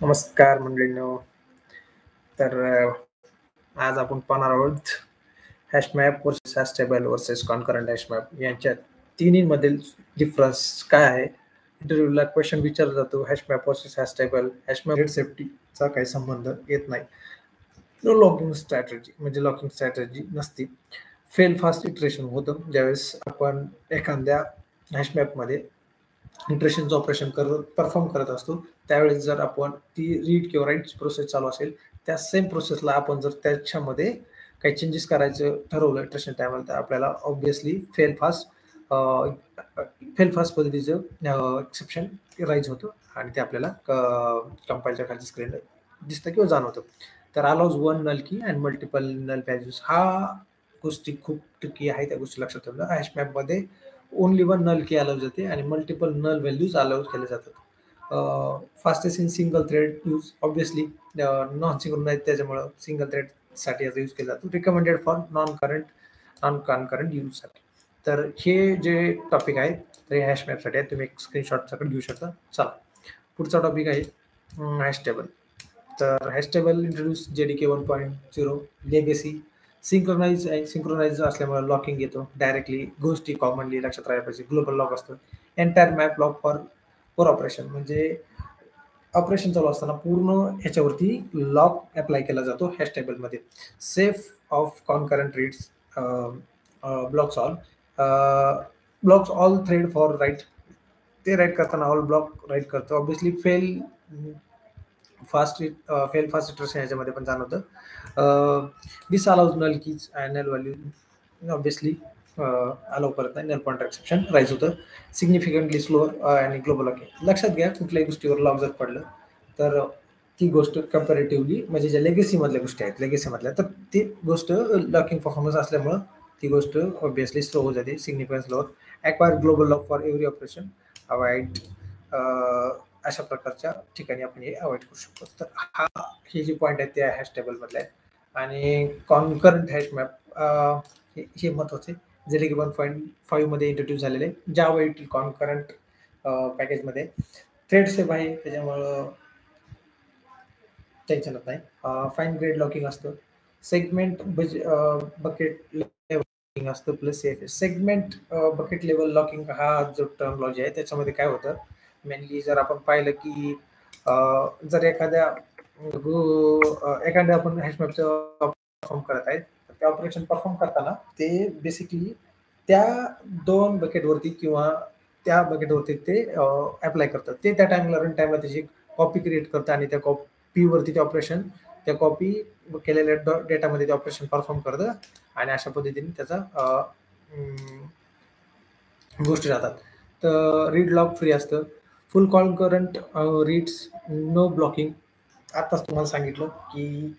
नमस्कार मंडळींनो. तर आज आपण पाहणार आहोत hash map versus hash table versus concurrent hash map यांच्या तिन्हीमधील डिफरन्स काय आहे. इंटरव्ह्यूला क्वेश्चन विचारला जातो hash map versus hash table. Hash map सेफ्टीचा काही संबंध येत नाही. नो लॉकिंग स्ट्रॅटेजी म्हणजे लॉकिंग स्ट्रॅटेजी नसते. फेल फास्ट इटरेशन होतं ज्यावेळेस आपण एखाद्या हॅश मॅपमध्ये इटरेशनचं ऑपरेशन परफॉर्म करत असतो. त्यावेळेस जर आपण ती रीड किंवा राईट प्रोसेस चालू असेल, त्या सेम प्रोसेसला आपण जर त्याच्यामध्ये काही चेंजेस करायचं ठरवलं इटरेशन टायमाला, तर आपल्याला ऑब्व्हियसली फेल फास्ट पद्धतीचं एक्सेप्शन राईज होतं आणि ते आपल्याला कंपाईलच्या खालची स्क्रीन दिसतं किंवा जाणवतं. तर allows one null key and multiple null values गोष्टी खूप ट्रिकी आहे. त्या गोष्टी लक्षात ठेवणं. हॅश मॅपमध्ये only one null key allow जाते आणि मल्टिपल नल व्हॅल्यूज अलाउ केल्या जातात. Fastest in single thread use obviously non synchronize, त्याच्यामुळं सिंगल थ्रेडसाठी याचा यूज केला जातो. रिकमेंडेड फॉर नॉन कॉन्करंट यूजसाठी. तर हे जे टॉपिक आहे तर हे हॅश मॅपसाठी आहे. तुम्ही एक स्क्रीनशॉट सकट घेऊ शकता. चला, पुढचा टॉपिक आहे हॅश टेबल. तर hash table introduce JDK 1.0 legacy. Synchronize असल्यामुळे लॉकिंग येतो डायरेक्टली. गोष्टी कॉमनली लक्षात राहायला पाहिजे. ग्लोबल लॉक असतो. Entire map lock for operation म्हणजे ऑपरेशन चालू असताना पूर्ण ह्याच्यावरती लॉक अप्लाय केला जातो हॅश टेबलमध्ये. Safe of concurrent reads blocks all thread for write. ते राईट करताना ऑल ब्लॉक राईट करतो. ऑब्व्हियसली फास्ट इटरेशन याच्यामध्ये पण जाणवतं. Disallows null keys and null value obviously allow करत नाही. नल पॉइंटर एक्सेप्शन राईज होतं. सिग्निफिकंटली स्लोअर आणि ग्लोबल लॉकिंग. लक्षात घ्या, कुठल्याही गोष्टीवर लॉक जर पडलं तर ती गोष्ट कम्पॅरेटिव्हली म्हणजे ज्या लेगसीमधल्या गोष्टी आहेत लेगसीमधल्या, तर ती गोष्ट लॉकिंग परफॉर्मन्स असल्यामुळं ती गोष्ट ऑब्व्हियसली स्लो होत जाते. Significance slower. Acquire global lock for every operation. Avoid अशा प्रकारच्या ठिकाणी आपण हे अवॉइड करू शकतो. तर हे जे पॉईंट आहेत ते हॅश टेबलमधले आहेत. आणि कॉन्करंट हॅश मॅप हे महत्वाचे JDK 1.5 मध्ये इंट्रोड्यूस झालेले. जावा येथील कॉन्करंट पॅकेजमध्ये थ्रेड सेफ आहे, त्याच्यामुळं टेन्शनच नाही. फाईन ग्रेड लॉकिंग असतं. सेगमेंट बकेट लेवल असतं plus segment bucket level locking हा जो टर्मलॉजी आहे त्याच्यामध्ये काय होतं मेनली, जर आपण पाहिलं की जर एखाद्या आपण हॅशमॅपचं परफॉर्म करत आहेत, ते ऑपरेशन परफॉर्म करताना ते बेसिकली त्या दोन बकेटवरती किंवा त्या बकेटवरती ते अप्लाय करतात. ते त्या टाइमला रन टाइमला त्याची कॉपी क्रिएट करतं आणि त्या कॉपीवरती ते ऑपरेशन, त्या कॉपी केलेल्या डेटामध्ये ते ऑपरेशन परफॉर्म करतं आणि अशा पद्धतीने त्याचा गोष्टी राहतात. तर रीड लॉक फ्री असतं. Full concurrent reads no blocking. आत्ताच तुम्हाला सांगितलं की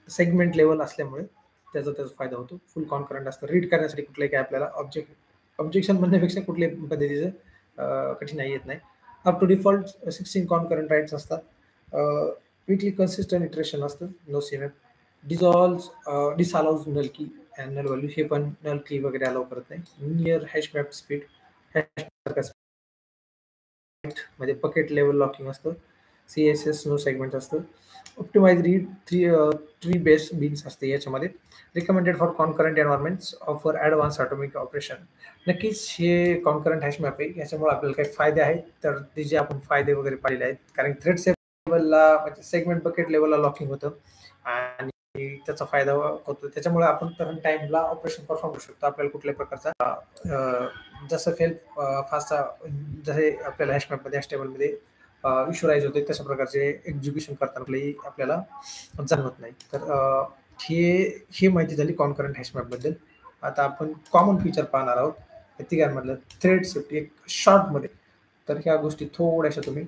सेगमेंट लेवल असल्यामुळे त्याचा फायदा होतो. फुल कॉन्करंट असतं. रीड करण्यासाठी कुठलंही काय आपल्याला ऑब्जेक्शन म्हणण्यापेक्षा कुठल्याही पद्धतीचं कठीणाई येत नाही. Up to default 16 concurrent writes असतात. विकली कन्सिस्टंट इटरेशन असतं. नो सीमॅप. Disallows null key and null value. हे पण नल की वगैरे अलाउ करत नाही. Near hash map speed. मध्ये पकेट लेवल लॉकिंग असतं. CSS नो सेगमेंट असतं. Optimise read tree base bins असते याच्यामध्ये. Recommended for concurrent environments offer advance atomic operation. नक्कीच हे कॉन्करंट हॅश मॅप आहे. याच्यामुळे आपल्याला काही फायदे आहेत, तर ते जे आपण फायदे वगैरे पाहिलेले आहेत. कारण थ्रेड लेवलला म्हणजे सेगमेंट बकेट लेवलला लॉकिंग होतं आणि त्याचा फायदा होतो. त्याच्यामुळे आपण करंट टाइमला ऑपरेशन परफॉर्म करू शकतो. आपल्याला कुठल्याही प्रकारचा जसं जसे आपल्याला हॅश मॅपमध्ये हॅश टेबलमध्ये इश्यू राईज होते, तशा प्रकारचे एक्झिक्युशन करताना आपल्याला जाणवत नाही. तर हे माहिती झाली कॉन्करंट हॅश मॅपबद्दल. आता आपण कॉमन फीचर पाहणार आहोत तिघांमधलं. थ्रेड सेफ्टी एक शॉर्टमध्ये. तर ह्या गोष्टी थोड्याशा तुम्ही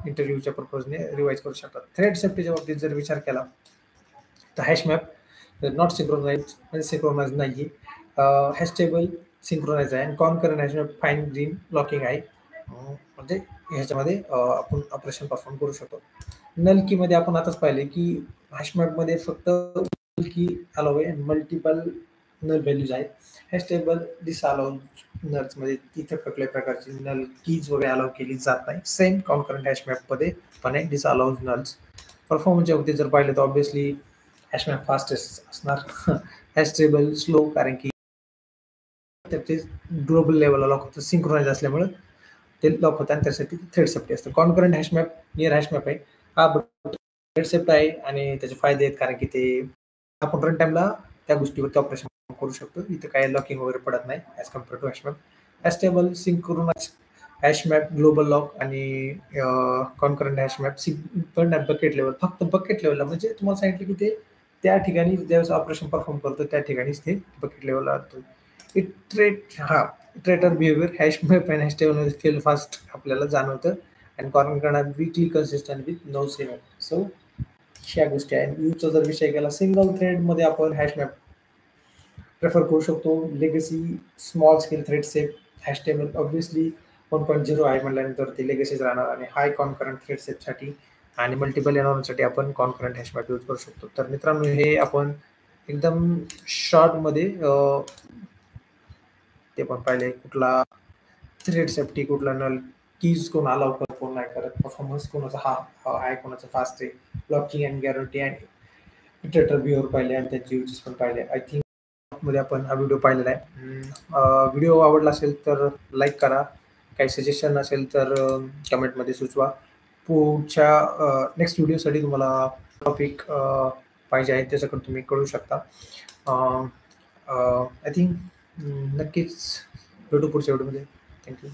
इंटरव्ह्यूच्या पर्पजने रिवाईज करू शकता. थ्रेड सेफ्टीच्या बाबतीत जर विचार केला तर हॅश मॅप नॉट सिंक्रोनाइज म्हणजे सिंक्रोनाइज नाही आहे. हॅश टेबल सिंक्रोनाइज आहे आणि concurrent hash map fine green locking आहे. म्हणजे ह्याच्यामध्ये आपण ऑपरेशन परफॉर्म करू शकतो. नल कीमध्ये आपण आताच पाहिले की हॅश मॅपमध्ये फक्त की अलाउ आहे. मल्टिपल नल व्हॅल्यूज आहेत. हॅश टेबल डिसअलाउड नल्स मध्ये तिथे कुठल्याही प्रकारची नल कीज वगैरे अलाउ केली जात नाही. सेम कॉन्करंट हॅश मॅपमध्ये पण आहे डिसअलाउड नल्स. परफॉर्मन्सच्या बाबतीत जर पाहिलं तर ऑब्व्हियसली हॅश मॅप फास्टेस्ट असणार. हॅश टेबल स्लो कारण की त्याचे ग्लोबल लेवलला लॉक होतं, सिंक्रोनाइज असल्यामुळे ते लॉक होतं आणि त्यासाठी थ्रेड सेफ्टी असतं. Concurrent hash map near hash map आहे. हा थ्रेड सेफ्ट आहे आणि त्याचे फायदे आहेत कारण की ते आपण रन टाइमला त्या गोष्टीवरती ऑपरेशन करू शकतो. इथं काही लॉकिंग वगैरे पडत नाही as compare to hash map. Hash table synchronize hash map global lock आणि कॉन्करंट हॅश मॅप पण बकेट लेवल, फक्त बकेट लेवलला म्हणजे तुम्हाला सांगितलं की ते त्या ठिकाणी ज्यावेळेस ऑपरेशन परफॉर्म करतो त्या ठिकाणीच ते बकेट लेवलला असतो. इटरेट हा इटरेटर बिहेवियर हॅश मॅप आणि हॅश टेबलमध्ये फेल फास्ट आपल्याला जाणवतं आणि concurrent weakly consistent with no save. So ह्या गोष्टी आहेत. यूजचा जर विषय केला सिंगल थ्रेडमध्ये आपण हॅश मॅप प्रेफर करू शकतो. Legacy small scale thread safe hash table obviously 1.0 आहे म्हटल्यानंतर ते लेगसीच राहणार आणि हाय कॉन्करंट थ्रेड सेफसाठी आणि मल्टिपल एनवॉर्नमेंटसाठी आपण कॉन्करंट हॅश मॅप यूज करू शकतो. तर मित्रांनो हे आपण एकदम शॉर्टमध्ये ते पण पाहिले कुठला थ्रेड सेफ्टी, कुठला नल कीज कोण अलाउ करत कोण नाही करत, परफॉर्मन्स कोणाचा हा आहे कोणाचा फास्ट आहे, locking and guarantee and iterator behaviour पाहिले आणि त्यांचे युजेस पण पाहिले. आय थिंक मध्ये आपण हा व्हिडिओ पाहिलेला आहे. व्हिडिओ आवडला असेल तर लाईक करा. काही सजेशन असेल तर कमेंटमध्ये सुचवा. पुढच्या नेक्स्ट व्हिडिओसाठी तुम्हाला टॉपिक पाहिजे आहे त्याच्याकडे तुम्ही कळू शकता. आय थिंक नक्कीच भेटू पुढच्या व्हिडिओमध्ये. थँक्यू.